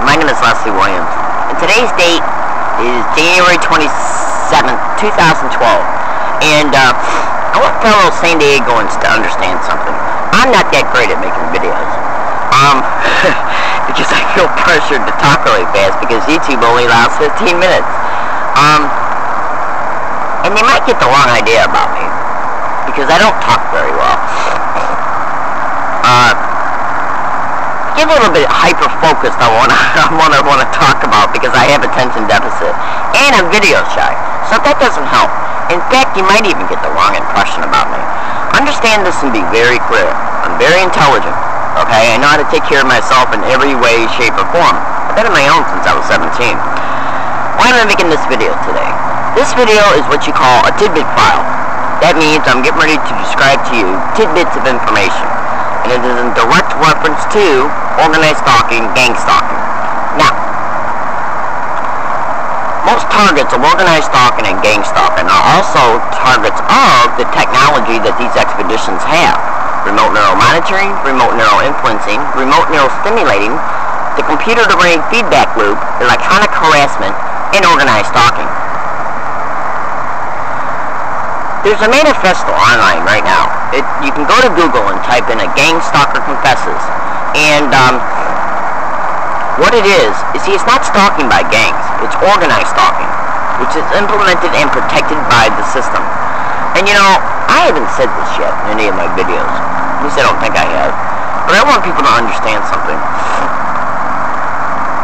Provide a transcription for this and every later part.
My name is Leslie Williams, and today's date is January 27th, 2012, and I want fellow San Diegoans to understand something. I'm not that great at making videos, because I feel pressured to talk really fast because YouTube only allows 15 minutes, and they might get the wrong idea about me, because I don't talk very well. Get a little bit hyper-focused on what I want to talk about, because I have attention deficit, and I'm video shy, so that doesn't help. In fact, you might even get the wrong impression about me. Understand this and be very clear. I'm very intelligent, okay? I know how to take care of myself in every way, shape, or form. I've been on my own since I was 17. Why am I making this video today? This video is what you call a tidbit file. That means I'm getting ready to describe to you tidbits of information. And it is in direct reference to organized stalking, gang stalking. Now, most targets of organized stalking and gang stalking are also targets of the technology that these expeditions have. Remote neural monitoring, remote neural influencing, remote neural stimulating, the computer-to-brain feedback loop, electronic harassment, and organized stalking. There's a manifesto online right now. You can go to Google and type in a gang stalker confesses. And what it is, see, it's not stalking by gangs. It's organized stalking, which is implemented and protected by the system. And you know, I haven't said this yet in any of my videos. At least I don't think I have. But I want people to understand something.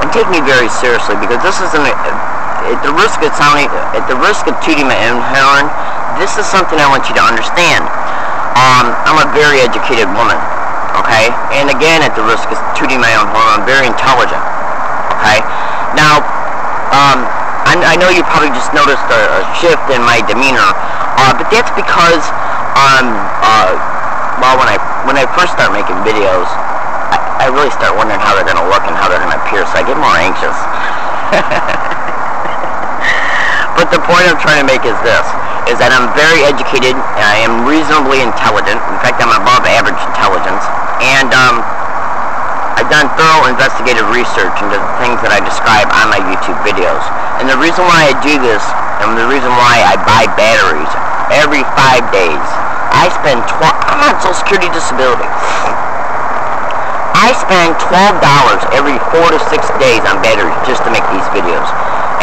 And take me very seriously, because this is at the risk of tooting my own horn, this is something I want you to understand. I'm a very educated woman, okay? And again, at the risk of tooting my own horn, I'm very intelligent, okay? Now, I know you probably just noticed a shift in my demeanor, but that's because, well, when I first start making videos, I really start wondering how they're going to look and how they're going to appear, so I get more anxious. But the point I'm trying to make is this, is that I'm very educated, and I am reasonably intelligent. In fact, I'm above average intelligence, and I've done thorough investigative research into the things that I describe on my YouTube videos. And the reason why I do this, and the reason why I buy batteries every 5 days, I'm on Social Security disability. I spend $12 every 4 to 6 days on batteries just to make these videos.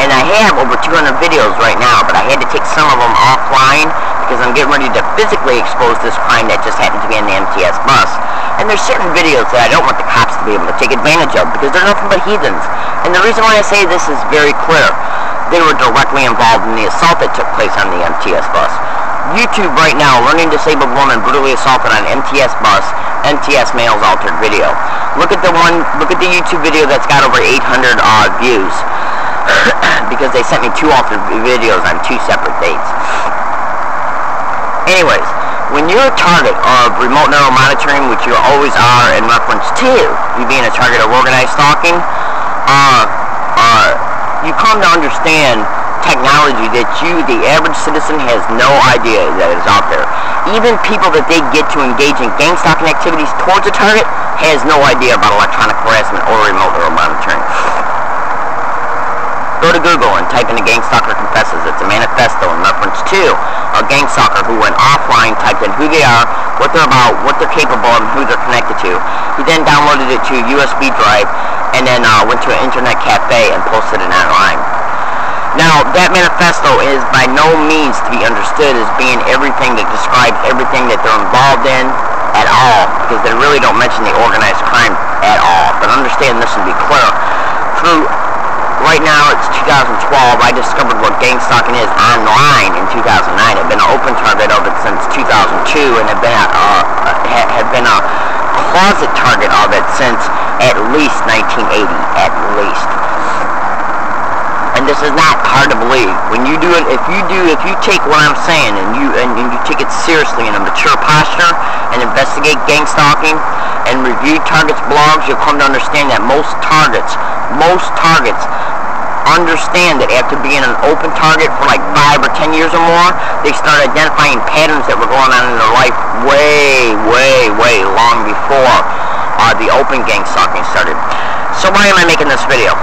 And I have over 200 videos right now, but I had to take some of them offline because I'm getting ready to physically expose this crime that just happened to be on the MTS bus. And there's certain videos that I don't want the cops to be able to take advantage of because they're nothing but heathens. And the reason why I say this is very clear. They were directly involved in the assault that took place on the MTS bus. YouTube right now, learning disabled woman brutally assaulted on MTS bus, MTS males altered video. Look at the YouTube video that's got over 800 views. Because they sent me 2 altered videos on 2 separate dates. Anyways, when you're a target of remote neural monitoring, which you always are in reference to you being a target of organized stalking, you come to understand technology that the average citizen has no idea that is out there. Even people that they get to engage in gang stalking activities towards a target has no idea about electronic harassment or remote neural monitoring. Go to Google and type in a gang stalker confesses. It's a manifesto in reference to a gang stalker who went offline, typed in who they are, what they're about, what they're capable of, and who they're connected to. He then downloaded it to a USB drive and then went to an internet cafe and posted it online. Now, that manifesto is by no means to be understood as being everything that describes everything that they're involved in at all, because they really don't mention the organized crime at all. But understand this and be clear. Right now, it's 2012. I discovered what gang stalking is online in 2009. I've been an open target of it since 2002, and have been a closet target of it since at least 1980, at least. And this is not hard to believe. When you do it, if you take what I'm saying and you take it seriously in a mature posture and investigate gang stalking and review targets blogs, you'll come to understand that most targets understand that after being an open target for like 5 or 10 years or more, they start identifying patterns that were going on in their life way long before the open gang stalking started. So why am I making this video?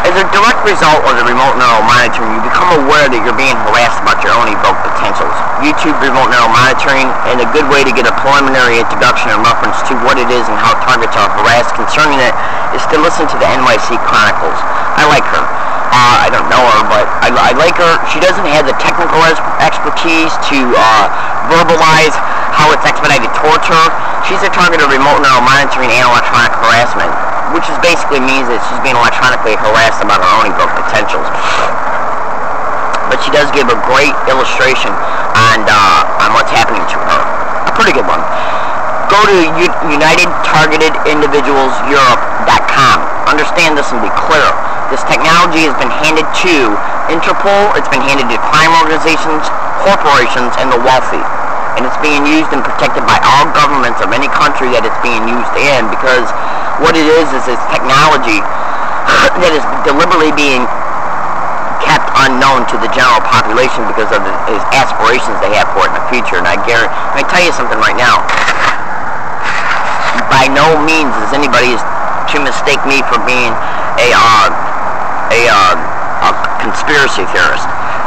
As a direct result of the remote neural monitoring, you become aware that you're being harassed about your own evoked potentials. YouTube remote neural monitoring, and a good way to get a preliminary introduction and reference to what it is and how targets are harassed concerning it is to listen to the NYC Chronicles. I like her. I don't know her, but I like her. She doesn't have the technical expertise to verbalize how it's expedited torture. She's a target of remote neural monitoring and electronic harassment, which is basically means that she's being electronically harassed about her own evoked potentials. But she does give a great illustration on what's happening to her. A pretty good one. Go to UnitedTargetedIndividualsEurope.com. Understand this and be clear. This technology has been handed to Interpol, it's been handed to crime organizations, corporations, and the wealthy. And it's being used and protected by all governments of any country that it's being used in, because what it is it's technology that is deliberately being kept unknown to the general population because of the aspirations they have for it in the future. And I tell you something right now. By no means is anybody to mistake me for being a conspiracy theorist,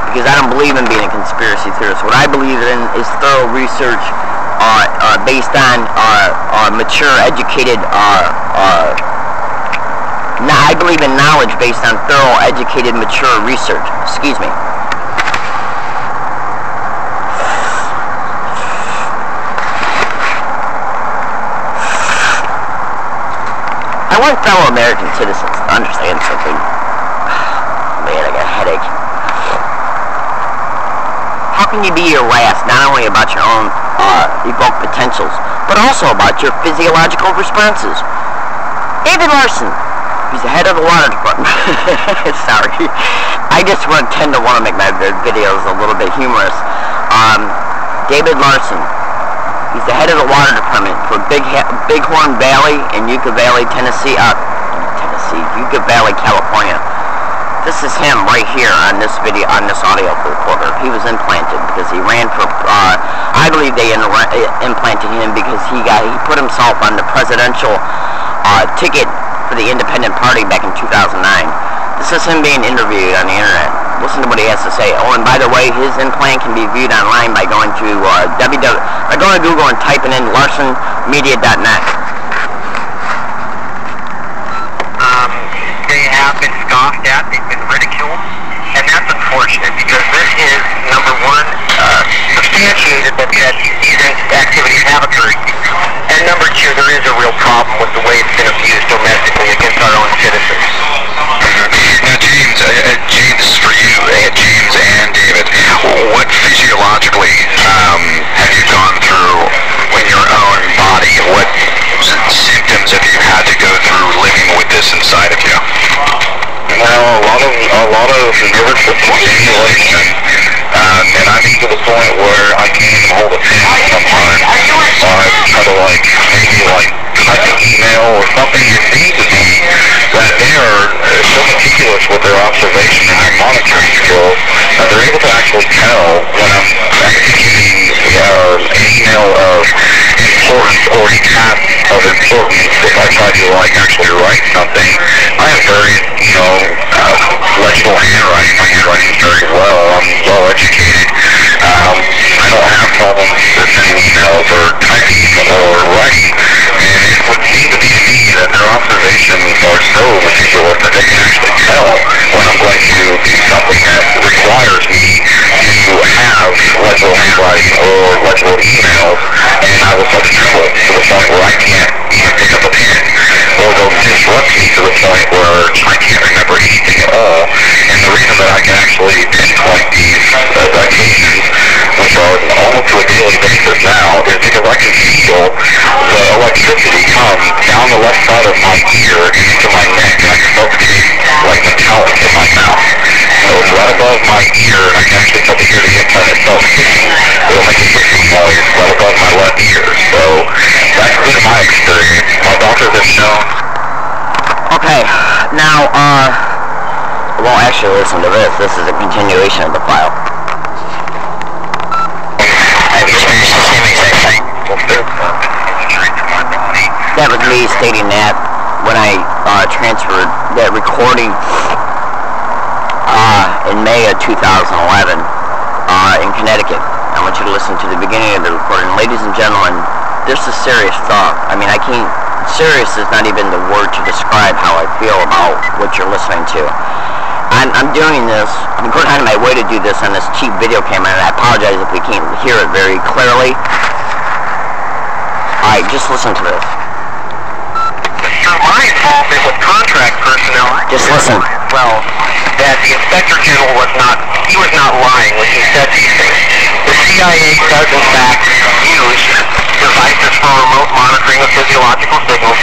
because I don't believe in being a conspiracy theorist. What I believe in is thorough research based on mature, educated. I believe in knowledge based on thorough, educated, mature research. Excuse me. I want fellow American citizens to understand something. Man, I got a headache. How can you be harassed not only about your own evoked potentials, but also about your physiological responses? David Larson, he's the head of the water department. Sorry. I just tend to want to make my videos a little bit humorous. David Larson, he's the head of the water department for Bighorn Valley in Yucca Valley, Yucca Valley, California. This is him right here on this video, on this audio recorder. He was implanted because he ran for, I believe they implanted him because he put himself on the presidential ticket for the Independent Party back in 2009. This is him being interviewed on the internet. Listen to what he has to say. Oh, and by the way, his implant can be viewed online by going to Google and typing in larsonmedia.net. They have been scoffed at, they've been ridiculed, and that's unfortunate because this is, number one, substantiated that these activities have occurred, and number two, there is a real problem with the way it's been abused domestically against our own citizens. Now, James, this is for you, James and David. What physiologically have you gone through in your own body? What symptoms have you had to go through living with this inside of you? Well, a lot of nervous system stimulation, and I'm to the point where I can't even hold a pen sometimes. I try to maybe type an email or something. It seems to be that they are so meticulous with their observation and their monitoring skills that they're able to actually tell when I'm executing an email of importance or a task of importance. If I try to actually write something, I have very, legible handwriting. My handwriting is very well. I'm well educated. I don't have problems with sending emails or typing or writing. And it would seem to be to me that their observations are so meticulous that they can actually tell when I'm going to do something that requires me to have legible handwriting or legible emails, and I will start to tremble to the point where I can't even pick up a pen, or they'll disrupt me to the point where I can't remember anything at all. And the reason that I can actually pinpoint these occasions, which are almost to a daily basis now, is because I can feel the electricity come down the left side of my ear and into my neck, and I can start to taste metallic in my mouth. So it's right above my ear, and I can actually start to hear the implant itself hissing. It'll make a hissing noise right above my left ear. So that's been my experience. My doctors have shown. Okay, now, well, actually, listen to this. This is a continuation of the file. I've experienced the same exact thing. Well, injury to my body. That was me stating that when I transferred that recording in May of 2011 in Connecticut. I want you to listen to the beginning of the recording. Ladies and gentlemen, this is serious stuff. I mean, I can't, serious is not even the word to describe how I feel about what you're listening to. I'm doing this, I'm going out of my way to do this on this cheap video camera, and I apologize if we can't hear it very clearly. Alright, just listen to this. Through my involvement with contract personnel, Just listen. well, that the Inspector General was not lying when he said these things. The CIA does in fact use devices for remote monitoring of physiological signals.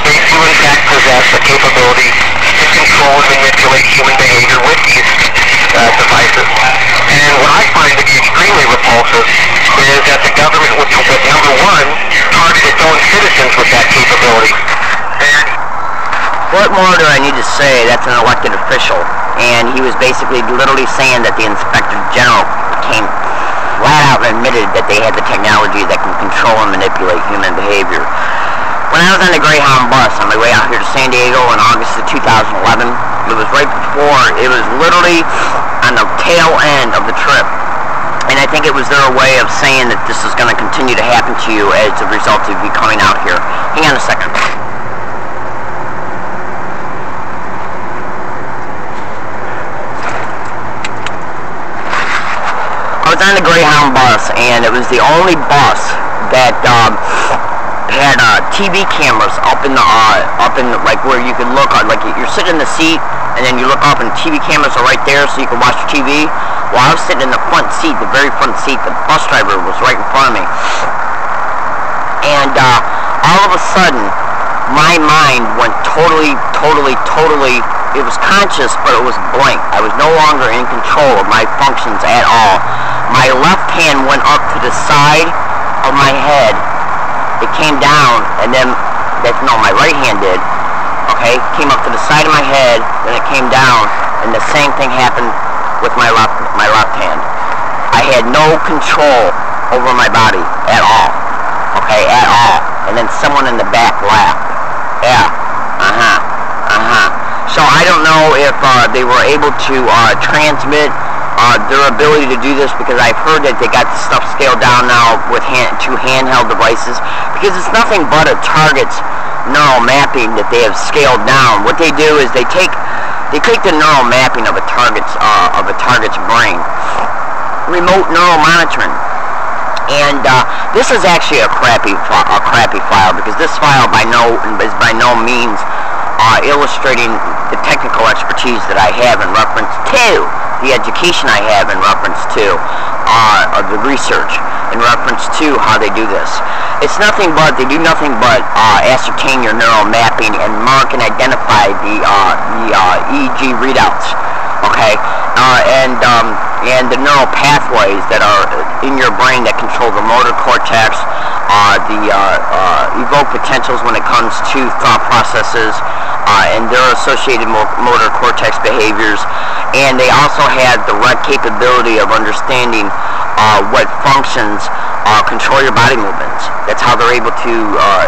They do in fact possess the capability to control and manipulate human behavior with these devices. And what I find to be extremely repulsive is that the government would, number one, target its own citizens with that capability. And What more do I need to say? That's an elected official. And he was basically literally saying that the Inspector General came flat out and admitted that they had the technology that can control and manipulate human behavior. When I was on the Greyhound bus on my way out here to San Diego in August of 2011, it was right before, it was literally on the tail end of the trip. And I think it was their way of saying that this is going to continue to happen to you as a result of you coming out here. Hang on a second. I was on the Greyhound bus, and it was the only bus that had TV cameras up in like where you could look, like you're sitting in the seat, and then you look up, and TV cameras are right there, so you can watch your TV. Well, I was sitting in the front seat, the very front seat. The bus driver was right in front of me, and all of a sudden, my mind went totally. It was conscious, but it was blank. I was no longer in control of my functions at all. My left hand went up to the side of my head. It came down, and then, my right hand did. Okay, came up to the side of my head, then it came down, and the same thing happened with my left hand. I had no control over my body at all. Okay, at all. And then someone in the back laughed. Yeah. So I don't know if they were able to transmit their ability to do this, because I've heard that they got the stuff scaled down now with two handheld devices, because it's nothing but a target's neural mapping that they have scaled down. What they do is they take the neural mapping of a target's brain, remote neural monitoring. And this is actually a crappy file, because this file is by no means illustrating the technical expertise that I have in reference to the education I have in reference to the research, in reference to how they do this. It's nothing but, they do nothing but ascertain your neural mapping and mark and identify the EEG readouts, okay? And the neural pathways that are in your brain that control the motor cortex, the evoke potentials when it comes to thought processes, and their associated motor cortex behaviors. And they also have direct capability of understanding what functions control your body movements. That's how they're able to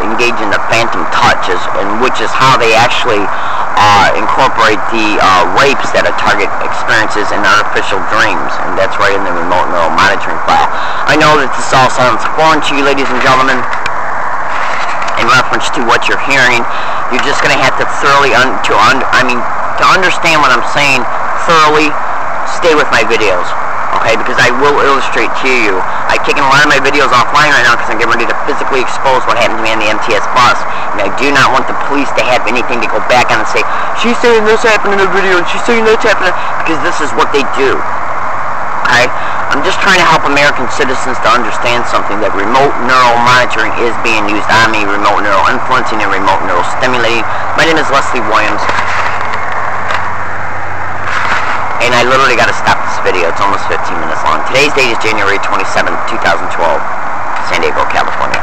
engage in the phantom touches, and which is how they actually incorporate the rapes that a target experiences in artificial dreams. And that's right in the remote neural monitoring file. I know that this all sounds foreign to you, ladies and gentlemen. In reference to what you're hearing, you're just going to have to thoroughly, to understand what I'm saying thoroughly, stay with my videos, okay? Because I will illustrate to you. I've taken a lot of my videos offline right now because I'm getting ready to physically expose what happened to me on the MTS bus, and I do not want the police to have anything to go back on and say, she's saying this happened in the video, and she's saying that's happening, because this is what they do, okay? I'm just trying to help American citizens to understand something, that remote neural monitoring is being used on me, remote neural influencing and remote neural stimulating. My name is Leslie Williams, and I literally got to stop this video. It's almost 15 minutes long. Today's date is January 27, 2012, San Diego, California.